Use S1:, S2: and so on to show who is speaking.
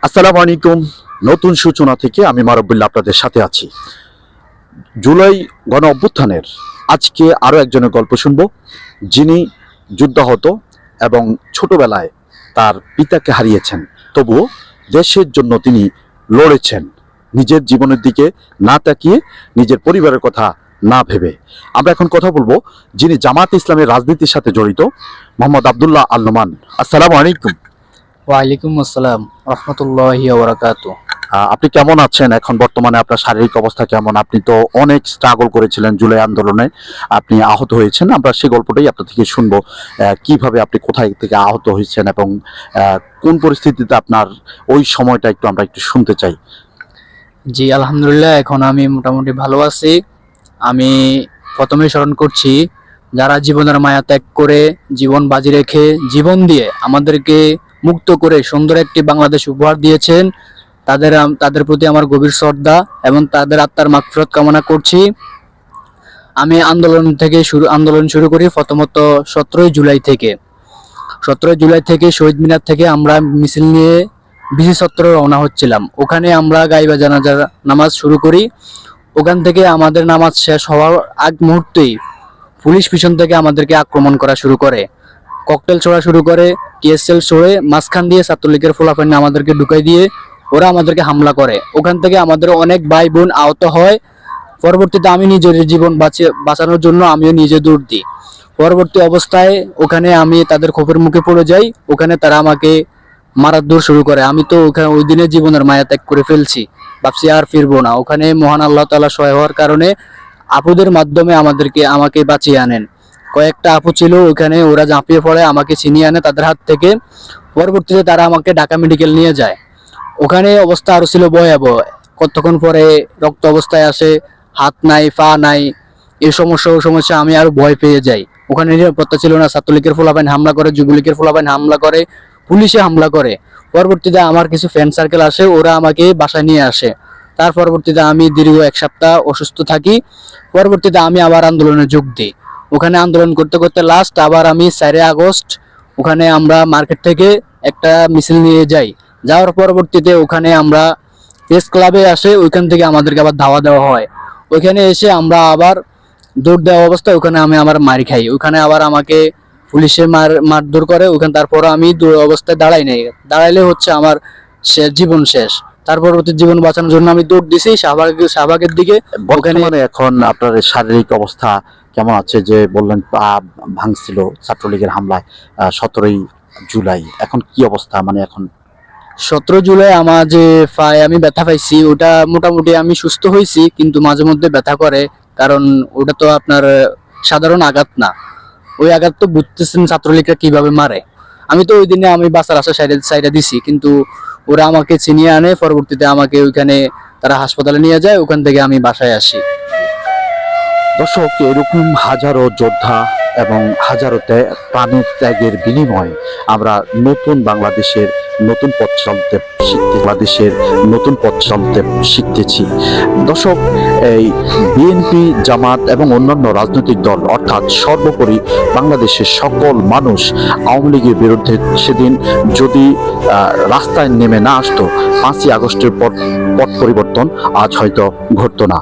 S1: আসসালামু আলাইকুম। নতুন সূচনা থেকে আমি মারুবুল্লাহ আপনাদের সাথে আছি। জুলাই গণ অভ্যুত্থানের আজকে আরও একজনের গল্প শুনব, যিনি যুদ্ধাহত এবং ছোটবেলায় তার পিতাকে হারিয়েছেন, তবুও দেশের জন্য তিনি লড়েছেন, নিজের জীবনের দিকে না তাকিয়ে, নিজের পরিবারের কথা না ভেবে। আমরা এখন কথা বলবো যিনি জামাত ইসলামের রাজনীতির সাথে জড়িত, মোহাম্মদ আব্দুল্লাহ আল নোমান। আসসালামু আলাইকুম।
S2: ওয়ালাইকুম আসসালাম রহমতুল্লাহি ওয়া বারাকাতুহু।
S1: আপনি কেমন আছেন এখন? বর্তমানে আপনার শারীরিক অবস্থা কেমন? আপনি তো অনেক স্ট্রাগল করেছিলেন জুলাই আন্দোলনে, আপনি আহত হয়েছেন। আমরা সেই গল্পটাই আপনার থেকে শুনবো, কিভাবে আপনি কোথায় থেকে আহত হয়েছেন এবং কোন পরিস্থিতিতে আপনার ওই সময়টা আমরা একটু শুনতে চাই।
S2: জি আলহামদুলিল্লাহ, এখন আমি মোটামুটি ভালো আছি। আমি প্রথমে স্মরণ করছি যারা জীবনের মায়া ত্যাগ করে, জীবন বাজি রেখে, জীবন দিয়ে আমাদেরকে মুক্ত করে সুন্দর একটি বাংলাদেশ উপহার দিয়েছেন, তাদের প্রতি আমার গভীর শ্রদ্ধা এবং তাদের আত্মার মাগফিরাত কামনা করছি। আমি আন্দোলন শুরু করি প্রথমত 17 জুলাই থেকে। 17 জুলাই থেকে শহীদ মিনার থেকে আমরা মিছিল নিয়ে বিসি চত্বরে রওনা হচ্ছিলাম। ওখানে আমরা গাইবা জানাজার নামাজ শুরু করি। ওখান থেকে আমাদের নামাজ শেষ হওয়ার আগ মুহূর্তেই পুলিশ পিছন থেকে আমাদেরকে আক্রমণ করা শুরু করে, ককটেল ছোড়া শুরু করে, টিএসএল ছড়ে মাঝখান দিয়ে ছাত্রলীগের ফলাফল আমাদেরকে ঢুকাই দিয়ে ওরা আমাদেরকে হামলা করে। ওখান থেকে আমাদের অনেক ভাই বোন আহত হয়। পরবর্তীতে আমি নিজের জীবন বাঁচানোর জন্য আমিও নিজে দৌড় দিই। পরবর্তী অবস্থায় ওখানে আমি তাদের খোপের মুখে পড়ে যাই। ওখানে তারা আমাকে মারার দৌড় শুরু করে। আমি তো ওখানে ওই দিনে জীবনের মায়া ত্যাগ করে ফেলছি, ভাবছি আর ফিরবো না। ওখানে মহান আল্লাহ তাআলা সহায় হওয়ার কারণে আপুদের মাধ্যমে আমাকে বাঁচিয়ে আনেন। কয়েকটা আপু ছিল ওখানে, ওরা ঝাঁপিয়ে পড়ে আমাকে ছিনিয়ে আনে তাদের হাত থেকে। পরবর্তীতে তারা আমাকে ঢাকা মেডিকেল নিয়ে যায়। ওখানে অবস্থা আরো ছিল ভয়াবহ। কতক্ষণ পরে রক্ত অবস্থায় আসে, হাত নাই, পা নাই। এই সমস্যা আমি আরো ভয় পেয়ে যাই। ওখানে নিরাপত্তা ছিল না। ছাত্রলীগের ফলাফাইন হামলা করে, যুবলীগের ফলাফাইন হামলা করে, পুলিশে হামলা করে। পরবর্তীতে আমার কিছু ফ্রেন্ড সার্কেল আসে, ওরা আমাকে বাসায় নিয়ে আসে। তার পরবর্তীতে আমি দীর্ঘ 1 সপ্তাহ অসুস্থ থাকি। পরবর্তীতে আমি আবার আন্দোলনে যোগ দিই। ওখানে আন্দোলন করতে করতে লাস্ট আবার আমি 4 আগস্ট ওখানে আমরা মার্কেট থেকে একটা মিছিল নিয়ে যাই। যাওয়ার পরবর্তীতে ওখানে আমরা প্রেস ক্লাবে আসে, ওইখান থেকে আমাদেরকে আবার ধাওয়া দেওয়া হয়। ওইখানে এসে আমরা আবার দৌড় দেওয়া অবস্থায় ওখানে আমি আবার মার খাই। ওখানে আবার আমাকে পুলিশে মারধর করে। ওখানে তারপর আমি অবস্থায় দাঁড়াই নাই, দাঁড়াইলে হচ্ছে আমার জীবন শেষ। তার পরবর্তী জীবন বাঁচানোর জন্য আমি দৌড় দিছি শাহবাগের দিকে।
S1: বর্তমানে এখন আপনার শারীরিক অবস্থা কেমন আছে? যে বললেন পা ভাঙছিল ছাত্রলীগের হামলায় 17 জুলাই, এখন কি অবস্থা? মানে এখন
S2: 17 জুলাই আমার যে পায়ে আমি ব্যথা পাইছি, ওটা মোটামুটি আমি সুস্থ হয়েছি, কিন্তু মাঝে মধ্যে ব্যথা করে। কারণ ওটা তো আপনার সাধারণ আঘাত না। ওই আঘাত তো বুঝতেছেন ছাত্রলীগরা কিভাবে মারে। আমি তো ওই দিনে আমি বাসার আশা সাইডে দিছি, কিন্তু ওরা আমাকে ছিনিয়ে আনে। পরবর্তীতে আমাকে ওইখানে তারা হাসপাতালে নিয়ে যায়, ওখান থেকে আমি বাসায় আসি।
S1: দর্শক, এরকম হাজারো যোদ্ধা এবং হাজারো প্রাণের ত্যাগের বিনিময়ে আমরা নতুন বাংলাদেশের নতুন পথ চলতে শিখতেছি। দর্শক, এই বিএনপি, জামাত এবং অন্যান্য রাজনৈতিক দল, অর্থাৎ সর্বোপরি বাংলাদেশের সকল মানুষ আওয়ামী লীগের বিরুদ্ধে সেদিন যদি রাস্তায় নেমে না আসতো, 5ই আগস্টের পট পরিবর্তন আজ হয়তো ঘটতো না।